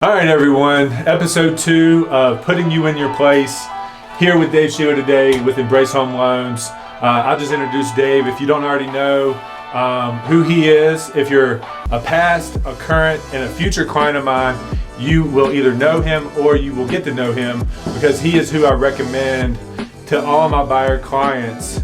All right, everyone. Episode 2 of Putting You in Your Place. Here with Dave Sheila today with Embrace Home Loans. I'll just introduce Dave. If you don't already know who he is, if you're a past, a current, and a future client of mine, you will either know him or you will get to know him because he is who I recommend to all my buyer clients.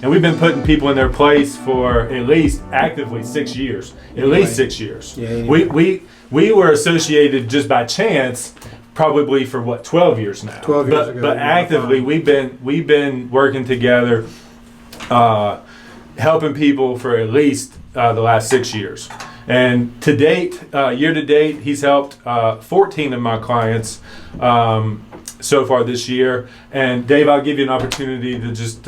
And we've been putting people in their place for at least actively 6 years. At least 6 years. Yeah, anyway. We were associated just by chance, probably for 12 years now. 12 years ago. But actively, we've been working together, helping people for at least the last 6 years. And to date, year to date, he's helped 14 of my clients so far this year. And Dave, I'll give you an opportunity to just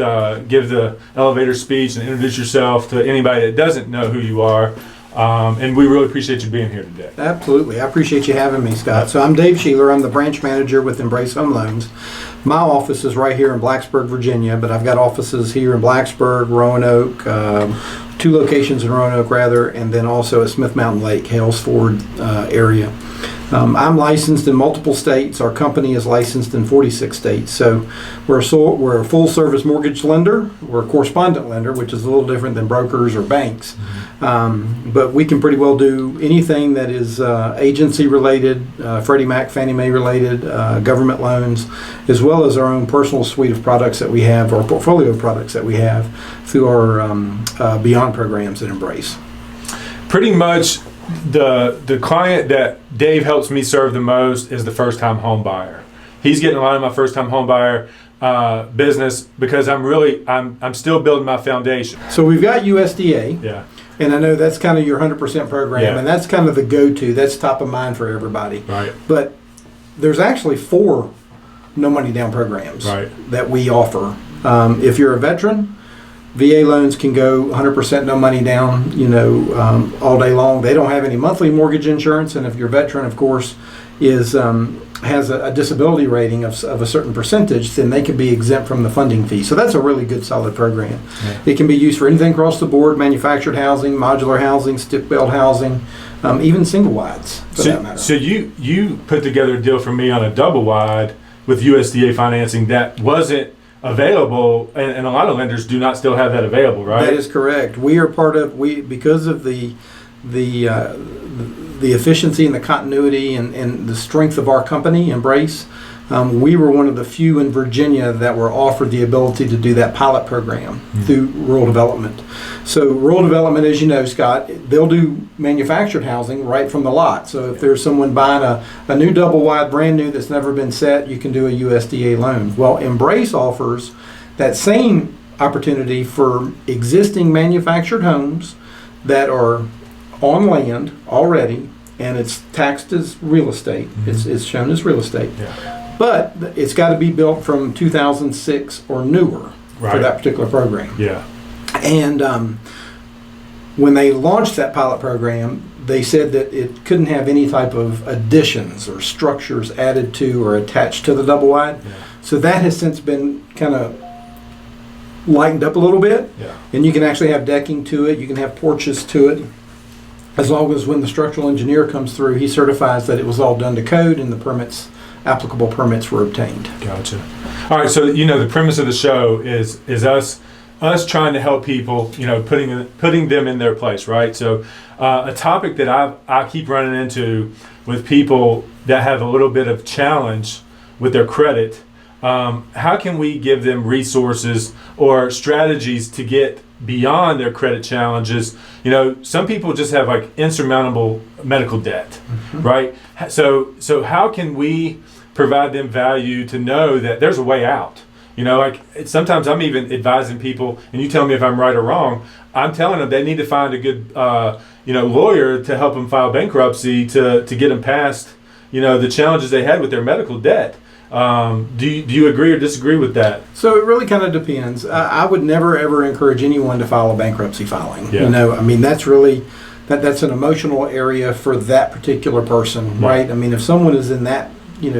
give the elevator speech and introduce yourself to anybody that doesn't know who you are. And we really appreciate you being here today. Absolutely. I appreciate you having me, Scott. So I'm Dave Sheila. I'm the branch manager with Embrace Home Loans. My office is right here in Blacksburg, Virginia, but I've got offices here in Blacksburg, Roanoke, 2 locations in Roanoke rather, and then also at Smith Mountain Lake, Hales Ford area. I'm licensed in multiple states. Our company is licensed in 46 states. So we're a full-service mortgage lender. We're a correspondent lender, which is a little different than brokers or banks. But we can pretty well do anything that is agency-related, Freddie Mac, Fannie Mae related, government loans, as well as our own personal suite of products that we have, or portfolio of products that we have through our Beyond programs at Embrace. Pretty much the client that Dave helps me serve the most is the first-time home buyer. He's getting a lot of my first-time home buyer business because I'm still building my foundation. So we've got USDA. Yeah. And I know that's kind of your 100% program, Yeah. and that's kind of the go-to. That's top of mind for everybody. Right. But there's actually 4 no money down programs that we offer. If you're a veteran, VA loans can go 100% no money down, all day long. They don't have any monthly mortgage insurance, and if your veteran, of course, has a disability rating of a certain percentage, then they can be exempt from the funding fee. So that's a really good, solid program. Yeah. It can be used for anything across the board: manufactured housing, modular housing, stick-built housing, even single wides, for that matter. So you put together a deal for me on a double wide with USDA financing that wasn't available, and a lot of lenders do not still have that available, right? That is correct. We are part of because of the efficiency and the continuity and the strength of our company, Embrace. We were one of the few in Virginia that were offered the ability to do that pilot program through rural development. So rural development, as you know, Scott, they'll do manufactured housing right from the lot. So if there's someone buying a new double wide brand new that's never been set, you can do a USDA loan. Well, Embrace offers that same opportunity for existing manufactured homes that are on land already, and it's taxed as real estate. It's shown as real estate. Yeah. But it's got to be built from 2006 or newer for that particular program. Yeah. And when they launched that pilot program, they said that it couldn't have any type of additions or structures added to or attached to the double wide. Yeah. So that has since been kind of lightened up a little bit. Yeah. And you can actually have decking to it. You can have porches to it. As long as when the structural engineer comes through, he certifies that it was all done to code and the applicable permits were obtained. Gotcha. All right, so the premise of the show is us trying to help people, putting them in their place, right? So a topic that I keep running into with people that have a little bit of challenge with their credit, how can we give them resources or strategies to get beyond their credit challenges? Some people just have like insurmountable medical debt, right? So how can we provide them value to know that there's a way out? Sometimes I'm even advising people, and you tell me if I'm right or wrong, I'm telling them they need to find a good lawyer to help them file bankruptcy to get them past the challenges they had with their medical debt. Do you agree or disagree with that? So it really kind of depends. I would never ever encourage anyone to file a bankruptcy filing. Yeah. That's really that's an emotional area for that particular person, right? I mean, if someone is in that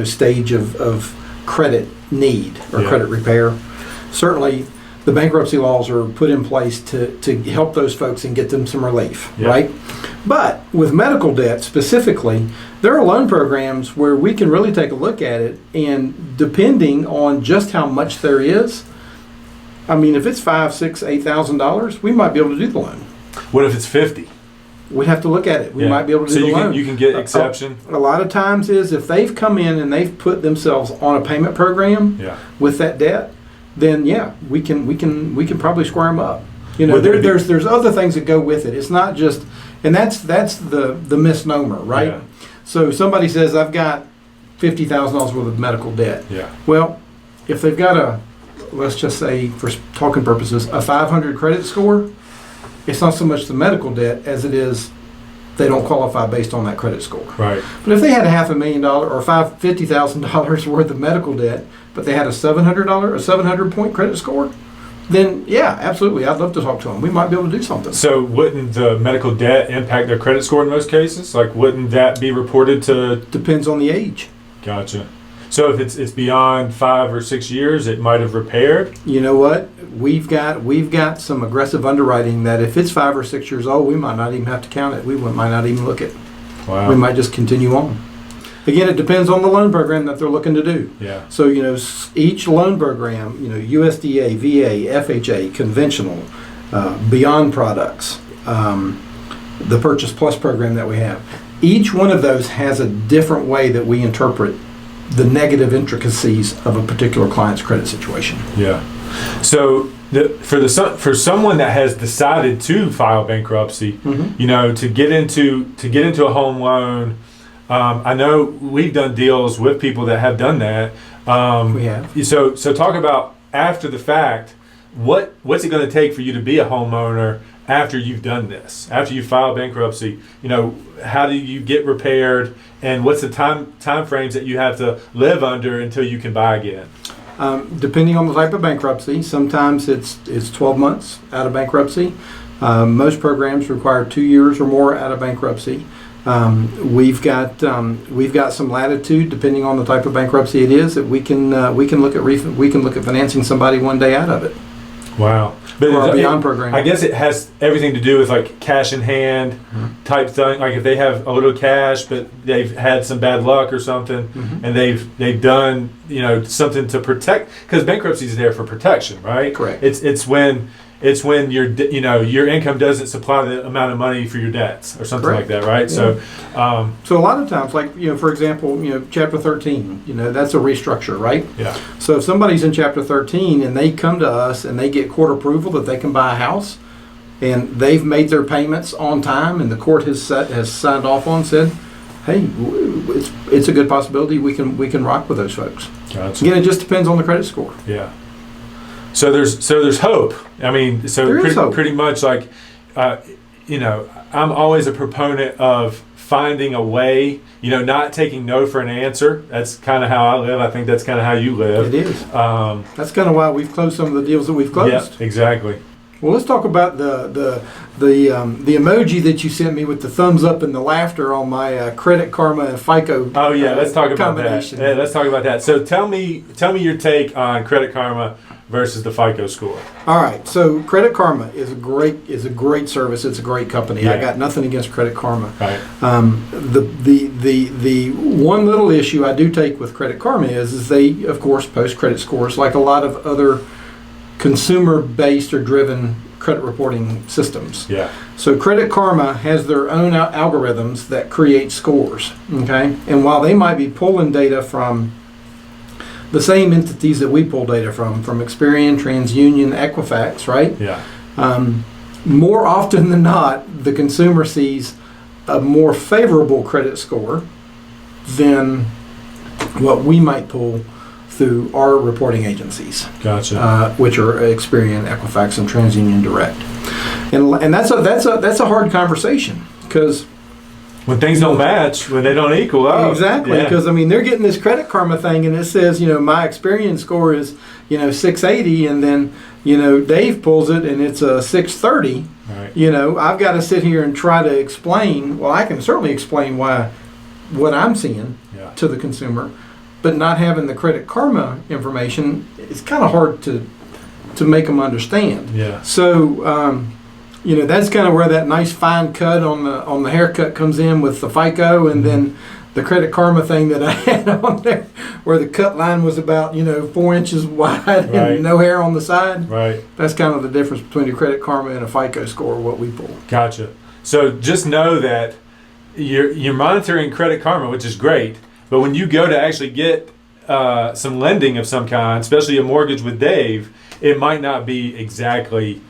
stage of credit need or credit repair, certainly the bankruptcy laws are put in place to help those folks and get them some relief, Yeah. right? But with medical debt specifically, there are loan programs where we can really take a look at it, and depending on just how much there is, I mean, if it's $5,000, $6,000, $8,000, we might be able to do the loan. What if it's 50? We'd have to look at it. We Yeah. might be able to do So the you loan. can, you can get exception? A lot of times is if they've come in and they've put themselves on a payment program Yeah. with that debt, then yeah, we can probably square them up. You know, Would there be- there's other things that go with it. It's not just, and that's the misnomer, right? Yeah. So somebody says I've got $50,000 worth of medical debt. Yeah. Well, if they've got a, let's just say for talking purposes, a 500 credit score, it's not so much the medical debt as it is they don't qualify based on that credit score. Right. But if they had $500,000 or $50,000 worth of medical debt, but they had a $700 point credit score, then yeah, absolutely, I'd love to talk to them. We might be able to do something. So wouldn't the medical debt impact their credit score in most cases? Like, wouldn't that be reported to? Depends on the age. Gotcha. So if it's beyond 5 or 6 years, it might have repaired. You know what? We've got some aggressive underwriting that if it's 5 or 6 years old, we might not even have to count it. We might not even look at it. Wow. We might just continue on. Again, it depends on the loan program that they're looking to do. Yeah. So, you know, each loan program, you know, USDA, VA, FHA, conventional, Beyond products, the Purchase Plus program that we have, each one of those has a different way that we interpret the negative intricacies of a particular client's credit situation. Yeah. So for someone that has decided to file bankruptcy, Mm-hmm. you know, to get into a home loan, I know we've done deals with people that have done that. We have. So talk about after the fact. What's it going to take for you to be a homeowner after you've done this? After you file bankruptcy, you know, how do you get repaired, and what's the time frames that you have to live under until you can buy again? Depending on the type of bankruptcy, sometimes it's 12 months out of bankruptcy. Most programs require 2 years or more out of bankruptcy. We've got some latitude depending on the type of bankruptcy it is that we can look at financing somebody one day out of it. Wow. But Or our Beyond program. I guess it has everything to do with like cash in hand type thing. Like if they have a little cash, but they've had some bad luck or something, and they've done, you know, something to protect, because bankruptcy is there for protection, right? Correct. It's when your income doesn't supply the amount of money for your debts or something Correct. like that, right? Yeah. So So a lot of times, like, you know, for example, you know, Chapter 13, you know, that's a restructure, right? yeah, So if somebody's in Chapter 13 and they come to us and they get court approval that they can buy a house, and they've made their payments on time, and the court has signed off on, said, hey, it's a good possibility we can rock with those folks. gotcha. Again, it just depends on the credit score. Yeah. So there's hope. I mean, so There is hope. pretty much like, you know, I'm always a proponent of finding a way, you know, not taking no for an answer. That's kind of how I live. I think that's kind of how you live. It is. Um, That's kind of why we've closed some of the deals that we've closed. yeah, exactly. Well, let's talk about the emoji that you sent me with the thumbs up and the laughter on my Credit Karma and FICO. Oh yeah, let's talk about that. combination. Yeah, let's talk about that. So tell me your take on Credit Karma versus the FICO score. All right, so Credit Karma is a great service. It's a great company. I Yeah. got nothing against Credit Karma. Right. The one little issue I do take with Credit Karma is they of course post credit scores like a lot of other consumer based or driven credit reporting systems. Yeah. So Credit Karma has their own algorithms that create scores. Okay, and while they might be pulling data from the same entities that we pull data from Experian, TransUnion, Equifax, right? Yeah. More often than not, the consumer sees a more favorable credit score than what we might pull through our reporting agencies, Gotcha. which are Experian, Equifax, and TransUnion Direct. And that's a hard conversation because When things don't match, when they don't equal up. exactly, Yeah. because I mean they're getting this Credit Karma thing, and it says, you know, my Experian score is, you know, 680, and then, you know, Dave pulls it and it's a 630. Right. You know, I've got to sit here and try to explain. Well, I can certainly explain why what I'm seeing Yeah. to the consumer, but not having the Credit Karma information, it's kind of hard to to make them understand. Yeah. So, that's kind of where that nice fine cut on the haircut comes in with the FICO, and then the Credit Karma thing that I had on there, where the cut line was about 4 inches wide Right. and no hair on the side. Right. That's kind of the difference between a Credit Karma and a FICO score, what we pull. Gotcha. So just know that you're monitoring Credit Karma, which is great. But when you go to actually get some lending of some kind, especially a mortgage with Dave, it might not be exactly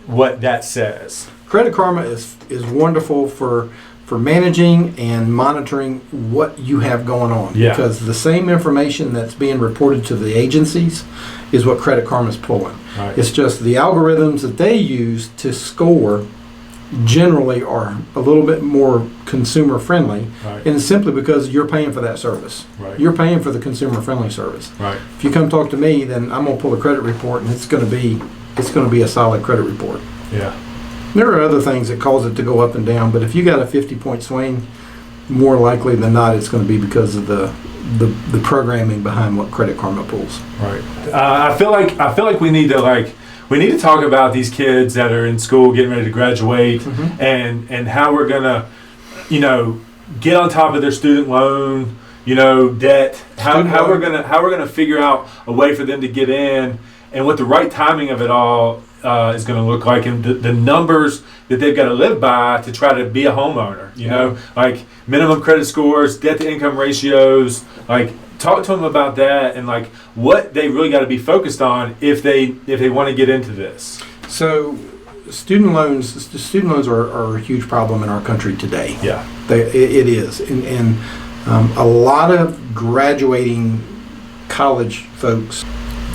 what that says. Credit Karma is wonderful for managing and monitoring what you have going on. Yeah. Because the same information that's being reported to the agencies is what Credit Karma is pulling. Right. It's just the algorithms that they use to score generally are a little bit more consumer friendly, Right. and it's simply because you're paying for that service. Right. You're paying for the consumer friendly service. Right. If you come talk to me, then I'm going to pull a credit report, and it's going to be a solid credit report. Yeah. There are other things that cause it to go up and down, but if you got a 50-point swing, more likely than not, it's going to be because of the programming behind what Credit Karma pulls. Right. I feel like we need to talk about these kids that are in school getting ready to graduate, and how we're gonna, get on top of their student loan, debt. How we're gonna figure out a way for them to get in, and what the right timing of it all is going to look like, and the numbers that they've got to live by to try to be a homeowner. Like minimum credit scores, debt to income ratios. Like, talk to them about that, and like what they really got to be focused on if they want to get into this. So, student loans are a huge problem in our country today. Yeah, it is, and a lot of graduating college folks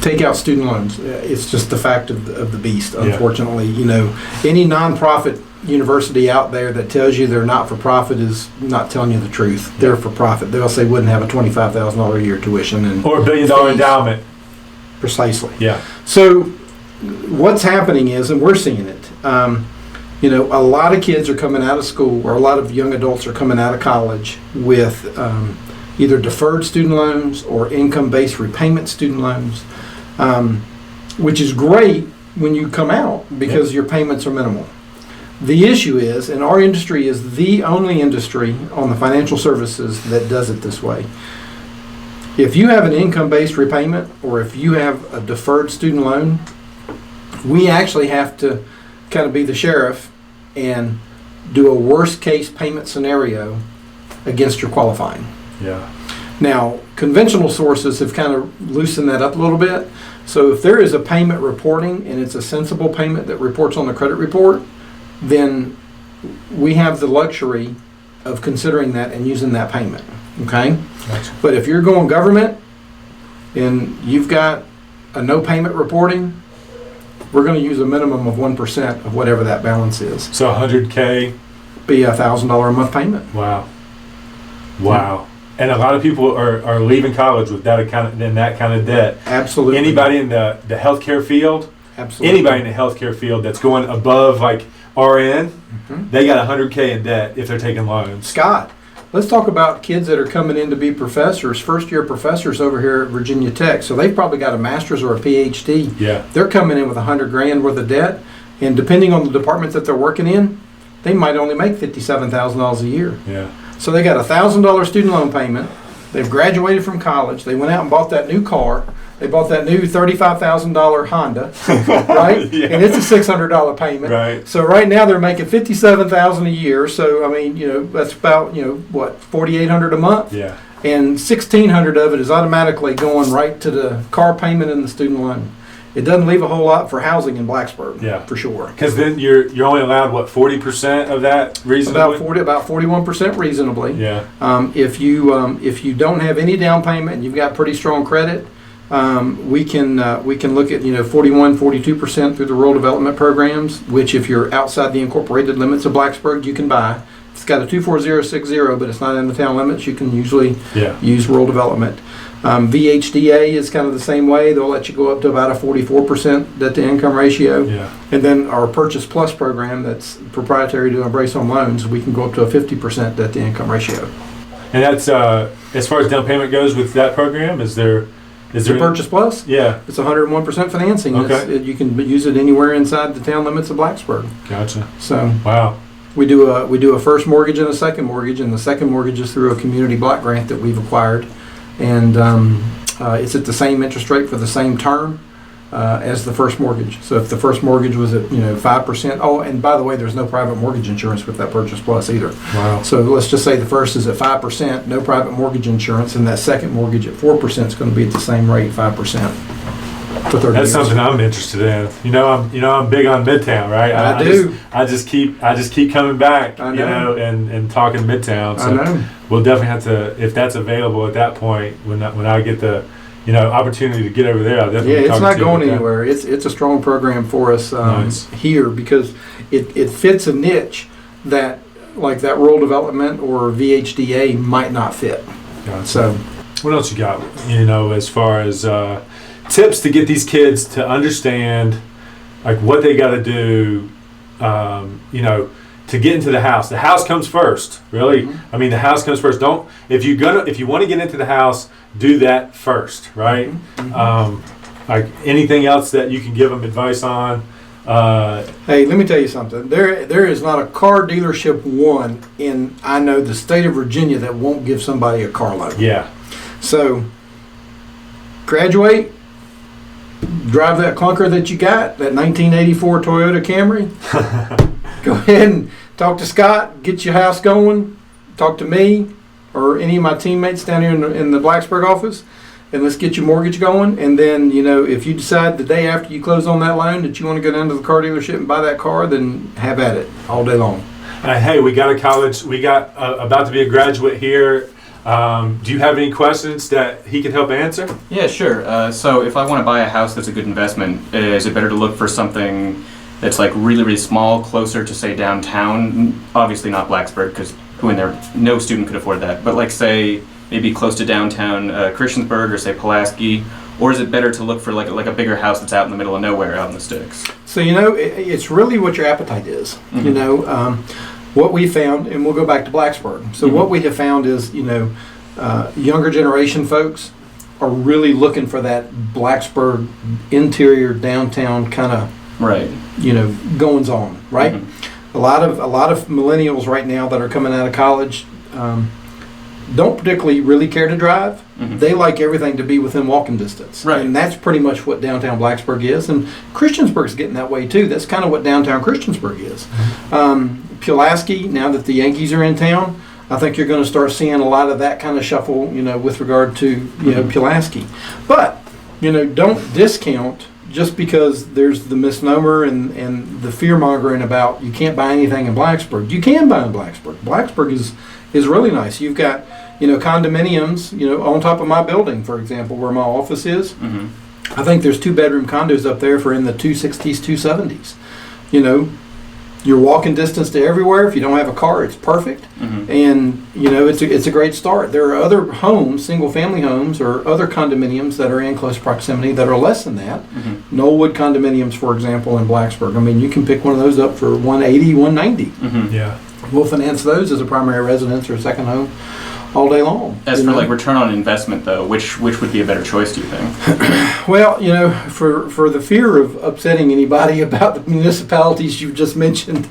take out student loans. It's just the fact of the beast, unfortunately. Any nonprofit university out there that tells you they're not for profit is not telling you the truth. They're for profit. They also wouldn't have a $25,000 a year tuition or $1 billion endowment. Precisely. Yeah. So what's happening is, and we're seeing it, a lot of kids are coming out of school, or a lot of young adults are coming out of college with either deferred student loans or income-based repayment student loans, which is great when you come out because your payments are minimal. The issue is, and our industry is the only industry on the financial services that does it this way. If you have an income-based repayment, or if you have a deferred student loan, we actually have to kind of be the sheriff and do a worst-case payment scenario against your qualifying. Yeah. Now, conventional sources have kind of loosened that up a little bit. So if there is a payment reporting and it's a sensible payment that reports on the credit report, then we have the luxury of considering that and using that payment. Okay? Gotcha. But if you're going government and you've got a no payment reporting, we're going to use a minimum of 1% of whatever that balance is. So $100K. Be $1,000 a month payment. Wow. And a lot of people are leaving college with that kind of debt. Absolutely. Anybody in the healthcare field, Absolutely. Anybody in the healthcare field that's going above like RN, they got $100K in debt if they're taking loans. Scott, let's talk about kids that are coming in to be professors, first-year professors over here at Virginia Tech. So they've probably got a master's or a PhD. Yeah. They're coming in with $100,000 worth of debt, and depending on the department that they're working in, they might only make $57,000 a year. Yeah. So they got a $1,000 student loan payment. They've graduated from college. They went out and bought that new car. They bought that new $35,000 Honda, right? Yeah. And it's a $600 payment. Right. So right now they're making $57,000 a year. So I mean, that's about what, $4,800 a month. Yeah. And $1,600 of it is automatically going right to the car payment and the student loan. It doesn't leave a whole lot for housing in Blacksburg. Yeah. For sure. Because then you're only allowed 40% of that reasonably. About 41% reasonably. Yeah. If you don't have any down payment and you've got pretty strong credit, we can look at 41, 42% through the rural development programs, which if you're outside the incorporated limits of Blacksburg, you can buy. If it's got a 24060, but it's not in the town limits, you can usually use rural development. VHDA is kind of the same way. They'll let you go up to about a 44% debt to income ratio. Yeah. And then our Purchase Plus program that's proprietary to Embrace Home Loans, we can go up to a 50% debt to income ratio. And that's as far as down payment goes with that program, is there Is The there Purchase Plus? Yeah. It's 101% financing. Okay. You can use it anywhere inside the town limits of Blacksburg. Gotcha. So Wow. we do a first mortgage and a second mortgage, and the second mortgage is through a community block grant that we've acquired, and it's at the same interest rate for the same term as the first mortgage. So if the first mortgage was at 5%, oh, and by the way, there's no private mortgage insurance with that Purchase Plus either. Wow. So let's just say the first is at 5%, no private mortgage insurance, and that second mortgage at 4% is going to be at the same rate, 5%. For 30 That's years. something I'm interested in. I'm big on Midtown, right? I do. I just keep coming back, I know. and talking Midtown. So I know. we'll definitely have to, if that's available at that point, when I get the opportunity to get over there, I'll definitely. Yeah, it's talk not to you going about that. anywhere. It's a strong program for us Nice. here because it fits a niche that like that rural development or VHDA might not fit. Gotcha. So What else you got? As far as tips to get these kids to understand, like what they got to do, to get into the house. The house comes first, really. Mm-hmm. I mean, the house comes first. If you want to get into the house, do that first, right? Mm-hmm. Like anything else that you can give them advice on. hey, let me tell you something. There is not a car dealership in the state of Virginia that won't give somebody a car loan. Yeah. So graduate, drive that clunker that you got, that 1984 Toyota Camry. Go ahead and talk to Scott, get your house going. Talk to me or any of my teammates down here in the Blacksburg office, and let's get your mortgage going. And then, if you decide the day after you close on that loan that you want to go down to the car dealership and buy that car, then have at it all day long. Hey, we got about to be a graduate here. Do you have any questions that he can help answer? Yeah, sure. So if I want to buy a house that's a good investment, is it better to look for something that's like really, really small, closer to, say, downtown? Obviously not Blacksburg, because who in there, no student could afford that. But like, say, maybe close to downtown Christiansburg or, say, Pulaski? Or is it better to look for like a bigger house that's out in the middle of nowhere, out in the sticks? So, it's really what your appetite is. Mm-hmm. What we found, and we'll go back to Blacksburg. So what we have found is, younger generation folks are really looking for that Blacksburg interior downtown kind of, right, goings on, right? Mm-hmm. A lot of millennials right now that are coming out of college don't particularly really care to drive. Mm-hmm. They like everything to be within walking distance. Right. And that's pretty much what downtown Blacksburg is. And Christiansburg's getting that way too. That's kind of what downtown Christiansburg is. Pulaski, now that the Yankees are in town, I think you're going to start seeing a lot of that kind of shuffle, with regard to, Pulaski. But, don't discount just because there's the misnomer and the fear-mongering about you can't buy anything in Blacksburg. You can buy in Blacksburg. Blacksburg is really nice. You've got, condominiums, on top of my building, for example, where my office is. Mm-hmm. I think there's 2-bedroom condos up there for in the 260s, 270s. You're walking distance to everywhere. If you don't have a car, it's perfect. Mm-hmm. And, it's a great start. There are other homes, single-family homes, or other condominiums that are in close proximity that are less than that. Mm-hmm. Knollwood condominiums, for example, in Blacksburg. I mean, you can pick one of those up for $180, $190. Mm-hmm. Yeah. We'll finance those as a primary residence or a second home all day long. As for like return on investment, though, which would be a better choice, do you think? Well, for the fear of upsetting anybody about the municipalities you just mentioned,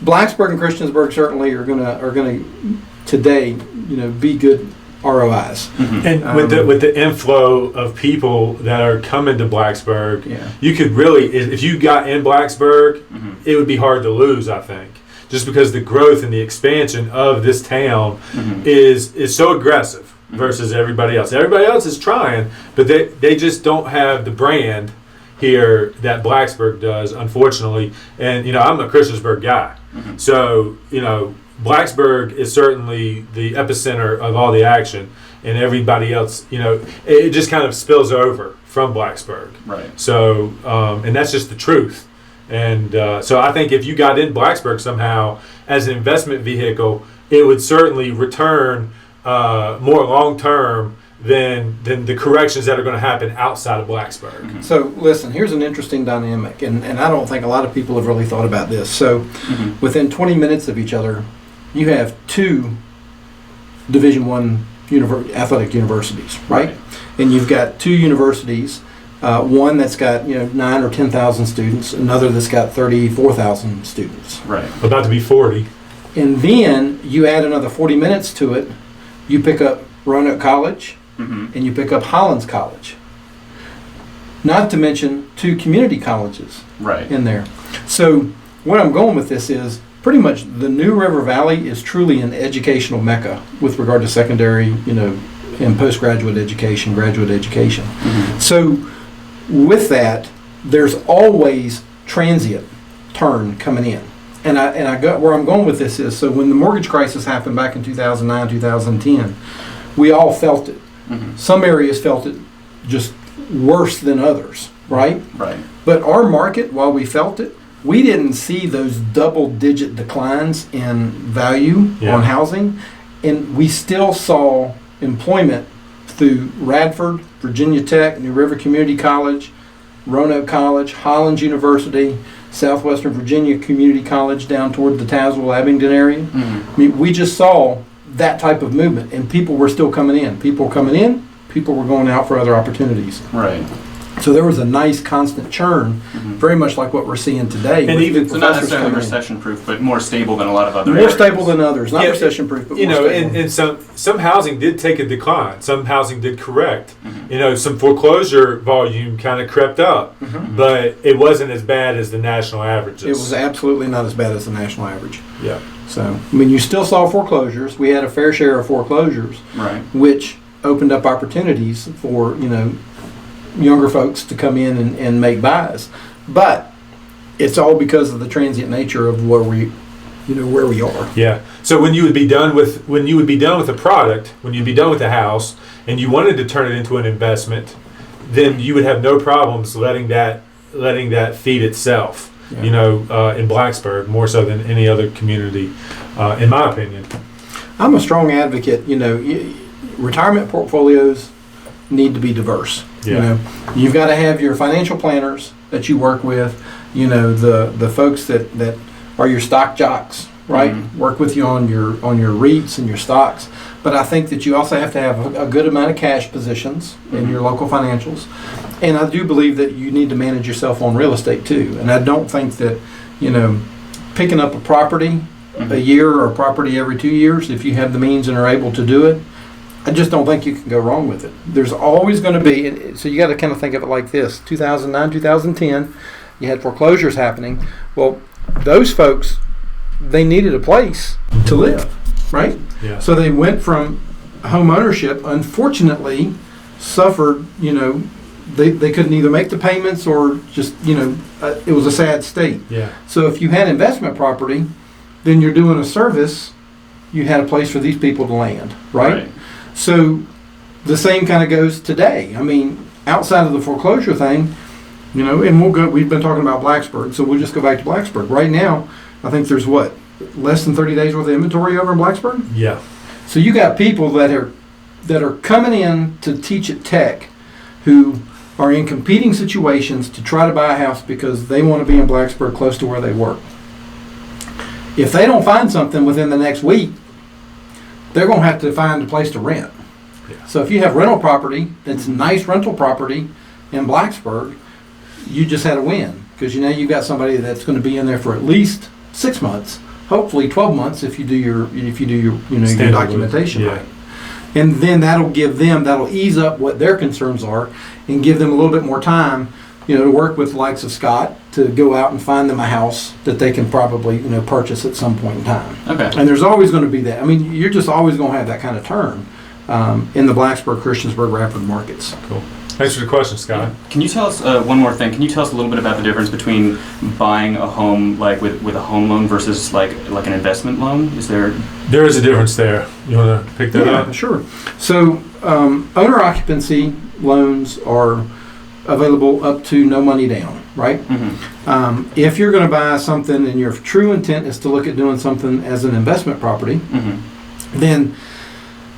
Blacksburg and Christiansburg certainly are gonna today, be good ROIs. Mm-hmm. And with the inflow of people that are coming to Blacksburg, Yeah. you could really, if you got in Blacksburg, Mm-hmm. it would be hard to lose, I think. Just because the growth and the expansion of this town Mm-hmm. is so aggressive versus everybody else. Everybody else is trying, but they just don't have the brand here that Blacksburg does, unfortunately. And, I'm a Christiansburg guy. Mm-hmm. So, Blacksburg is certainly the epicenter of all the action, and everybody else, it just kind of spills over from Blacksburg. Right. So, and that's just the truth. And so I think if you got in Blacksburg somehow as an investment vehicle, it would certainly return more long-term than the corrections that are going to happen outside of Blacksburg. Mm-hmm. So listen, here's an interesting dynamic, and I don't think a lot of people have really thought about this. So Mm-hmm. within 20 minutes of each other, you have 2 Division I athletic universities, right? And you've got two universities, one that's got 9 or 10,000 students, another that's got 34,000 students. Right. About to be 40. And then you add another 40 minutes to it. You pick up Roanoke College, and you pick up Hollins College. Not to mention 2 community colleges in there. So where I'm going with this is pretty much the New River Valley is truly an educational mecca with regard to secondary, and postgraduate education, graduate education. So with that, there's always transient turn coming in. And I got where I'm going with this is, so when the mortgage crisis happened back in 2009, 2010, we all felt it. Some areas felt it just worse than others, right? Right. But our market, while we felt it, we didn't see those double-digit declines in value on housing, and we still saw employment through Radford, Virginia Tech, New River Community College, Roanoke College, Hollins University, Southwestern Virginia Community College down toward the Tazewell, Abingdon area. I mean, we just saw that type of movement, and people were still coming in. People were coming in, people were going out for other opportunities. Right. So there was a nice constant churn, very much like what we're seeing today. And even So not necessarily recession-proof, but more stable than a lot of other more areas. stable than others, not recession-proof, but more stable. And some housing did take a decline. Some housing did correct. Some foreclosure volume kind of crept up, but it wasn't as bad as the national averages. It was absolutely not as bad as the national average. Yeah. So, I mean, you still saw foreclosures. We had a fair share of foreclosures, Right. which opened up opportunities for, younger folks to come in and make buys. But it's all because of the transient nature of where we are. Yeah. So when you would be done with a product, when you'd be done with a house, and you wanted to turn it into an investment, then you would have no problems letting that feed itself. Yeah. In Blacksburg more so than any other community, in my opinion. I'm a strong advocate. Retirement portfolios need to be diverse. Yeah. You've got to have your financial planners that you work with. The folks that are your stock jocks, right? Work with you on your REITs and your stocks. But I think that you also have to have a good amount of cash positions in your local financials. And I do believe that you need to manage yourself on real estate too. And I don't think that, picking up a property a year or a property every 2 years, if you have the means and are able to do it, I just don't think you can go wrong with it. There's always going to be, so you got to kind of think of it like this. 2009, 2010, you had foreclosures happening. Well, those folks, they needed a place to live, right? Yeah. So they went from home ownership, unfortunately, suffered, they couldn't either make the payments or just, it was a sad state. Yeah. So if you had investment property, then you're doing a service, you had a place for these people to land, right? So the same kind of goes today. I mean, outside of the foreclosure thing, and we've been talking about Blacksburg, so we'll just go back to Blacksburg. Right now, I think there's less than 30 days worth of inventory over in Blacksburg? Yeah. So you got people that are coming in to teach at Tech who are in competing situations to try to buy a house because they want to be in Blacksburg close to where they work. If they don't find something within the next week, they're going to have to find a place to rent. Yeah. So if you have rental property, that's nice rental property in Blacksburg, you just had a win because you've got somebody that's going to be in there for at least 6 months, hopefully 12 months if you do your your documentation right. And then that'll ease up what their concerns are and give them a little bit more time, to work with the likes of Scott to go out and find them a house that they can probably, purchase at some point in time. Okay. And there's always going to be that. I mean, you're just always going to have that kind of turn in the Blacksburg, Christiansburg, Radford markets. Cool. Thanks for the question, Scott. Can you tell us one more thing? Can you tell us a little bit about the difference between buying a home with a home loan versus like an investment loan? There is a difference there. You want to pick that up? Sure. So owner occupancy loans are available up to no money down, right? If you're going to buy something and your true intent is to look at doing something as an investment property, then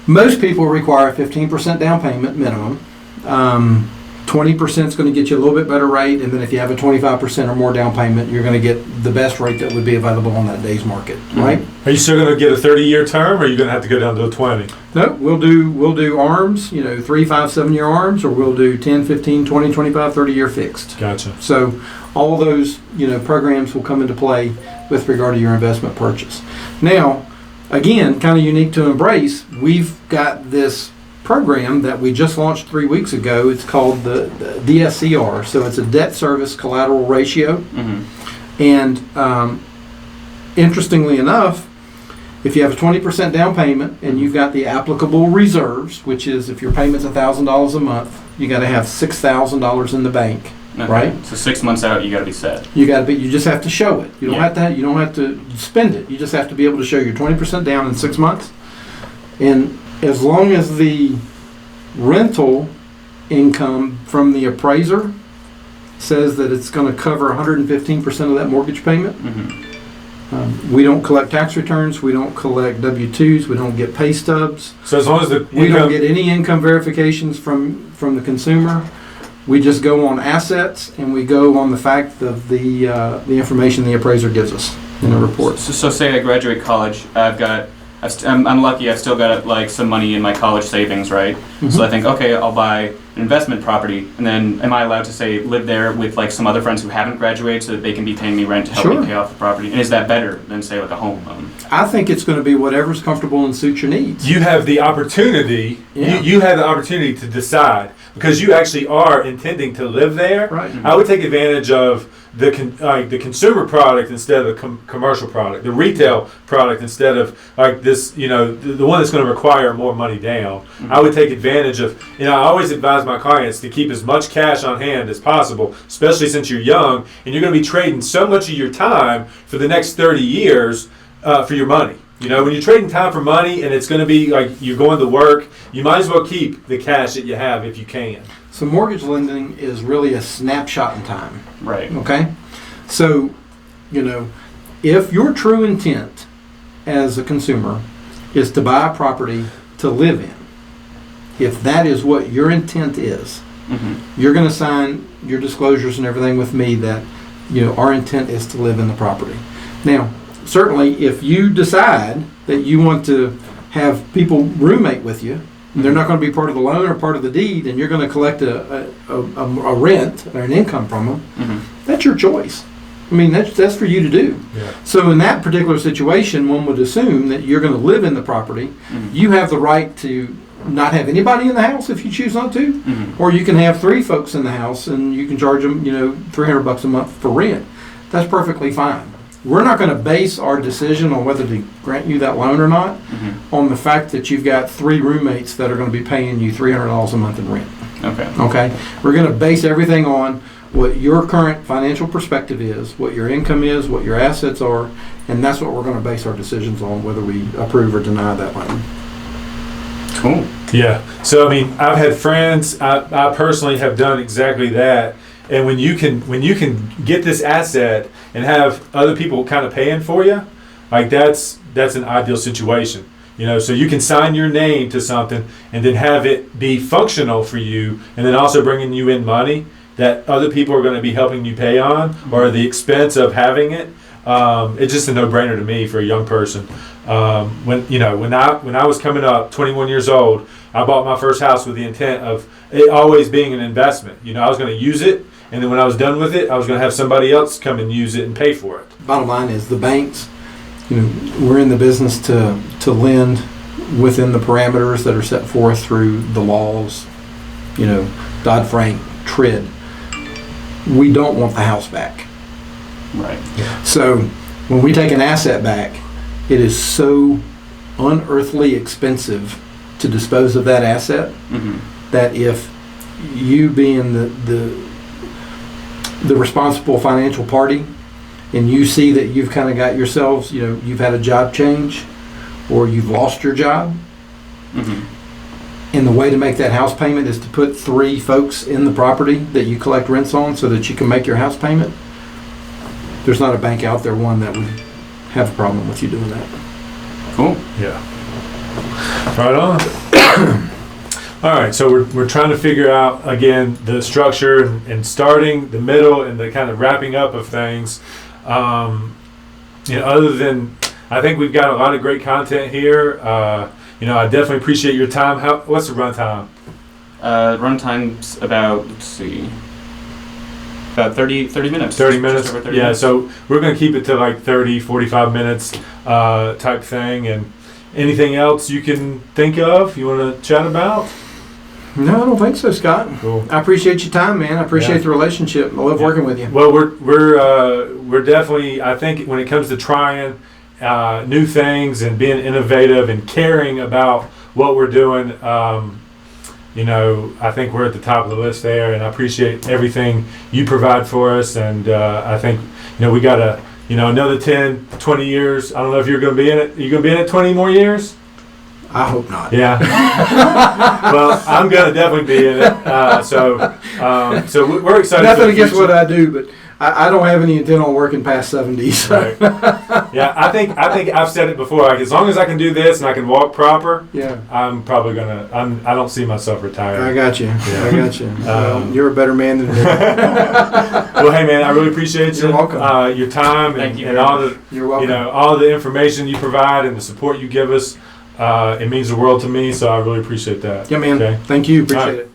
most people require a 15% down payment minimum, 20% 20% is going to get you a little bit better rate, and then if you have a 25% or more down payment, you're going to get the best rate that would be available on that day's market, right? Are you still going to get a 30-year term, or are you going to have to go down to a 20? No, we'll do ARMs, 3, 5, 7-year ARMs, or we'll do 10, 15, 20, 25, 30-year fixed. Gotcha. So all those, programs will come into play with regard to your investment purchase. Now, again, kind of unique to Embrace, we've got this program that we just launched 3 weeks ago. It's called the DSCR. So it's a debt service collateral ratio. Mm-hmm. And interestingly enough, if you have a 20% down payment and you've got the applicable reserves, which is if your payment's $1,000 a month, you got to have $6,000 in the bank, Okay. right? So 6 months out, you got to be set. You just have to show it. You don't Yeah. you don't have to spend it. You just have to be able to show your 20% down in 6 months. And as long as the rental income from the appraiser says that it's going to cover 115% of that mortgage payment, Mm-hmm. We don't collect tax returns, we don't collect W-2s, we don't get pay stubs, So as long as the we don't income, get any income verifications from the consumer. We just go on assets and we go on the fact of the information the appraiser gives us in the report. So say I graduate college, I'm lucky. I've still got like some money in my college savings, right? Mm-hmm. So I think, okay, I'll buy an investment property, and then am I allowed to say live there with like some other friends who haven't graduated, so that they can be paying me rent to help Sure. me pay off the property? And is that better than say like a home loan? I think it's going to be whatever's comfortable and suits your needs. you have the opportunity. Yeah. You have the opportunity to decide because you actually are intending to live there. Right. I would take advantage of the consumer product instead of the commercial product, the retail product instead of like this, the one that's going to require more money down. Mm-hmm. I would take advantage of, I always advise my clients to keep as much cash on hand as possible, especially since you're young and you're going to be trading so much of your time for the next 30 years for your money. When you're trading time for money and it's going to be like you're going to work, you might as well keep the cash that you have if you can. So mortgage lending is really a snapshot in time. Right. Okay? So, if your true intent as a consumer is to buy a property to live in, if that is what your intent is, Mm-hmm. you're going to sign your disclosures and everything with me that, our intent is to live in the property. Now, certainly, if you decide that you want to have people roommate with you, and they're not going to be part of the loan or part of the deed, and you're going to collect a rent or an income from them, Mm-hmm. that's your choice. I mean, that's for you to do. Yeah. So in that particular situation, one would assume that you're going to live in the property. Mm-hmm. You have the right to not have anybody in the house if you choose not to, Mm-hmm. or you can have 3 folks in the house and you can charge them, $300 a month for rent. That's perfectly fine. We're not going to base our decision on whether to grant you that loan or not Mm-hmm. on the fact that you've got 3 roommates that are going to be paying you $300 a month in rent. Okay. Okay? We're going to base everything on what your current financial perspective is, what your income is, what your assets are, and that's what we're going to base our decisions on, whether we approve or deny that loan. Cool. Yeah. So I've had friends. I personally have done exactly that. And when you can get this asset and have other people kind of paying for you, like that's an ideal situation. So you can sign your name to something and then have it be functional for you, and then also bringing you in money that other people are going to be helping you pay on, or the expense of having it. It's just a no-brainer to me for a young person. When I was coming up, 21 years old, I bought my first house with the intent of it always being an investment. I was going to use it, and then when I was done with it, I was going to have somebody else come and use it and pay for it. Bottom line is the banks, we're in the business to lend within the parameters that are set forth through the laws, Dodd-Frank, TRID. We don't want the house back. Right. So when we take an asset back, it is so unearthly expensive to dispose of that asset Mm-hmm. that if you being the responsible financial party and you see that you've kind of got yourselves, you've had a job change or you've lost your job, Mm-hmm. and the way to make that house payment is to put 3 folks in the property that you collect rents on so that you can make your house payment, there's not a bank out there, one, that would have a problem with you doing that. Cool. Yeah. Right on. All right, so we're trying to figure out again the structure and starting, the middle, and the kind of wrapping up of things. Other than, I think we've got a lot of great content here. I definitely appreciate your time. What's the run time? Runtime's about, let's see, about 30 minutes. 30 minutes? Just over 30 yeah, minutes. so we're going to keep it to like 30, 45 minutes type thing. And anything else you can think of you want to chat about? No, I don't think so, Scott. Cool. I appreciate your time, man. I appreciate Yeah. the relationship. I love working with you. Well, we're definitely, I think when it comes to trying new things and being innovative and caring about what we're doing, I think we're at the top of the list there, and I appreciate everything you provide for us. And I think, we got another 10, 20 years. I don't know if you're going to be in it. Are you going to be in it 20 more years? I hope not. Yeah. Well, I'm going to definitely be in it. So we're excited. Nothing for the against future. what I do, but I don't have any intent on working past 70. So. Right. Yeah, I think I've said it before. Like, as long as I can do this and I can walk proper, Yeah. I'm probably gonna. I don't see myself retiring. I got you. Yeah. I got you. Well, you're a better man than me. Well, hey man, I really appreciate you. You're welcome. Your time Thank you and very all much. the You're welcome. all the information you provide and the support you give us. It means the world to me. So I really appreciate that. Yeah, man. Okay. Thank you. Appreciate All right. it.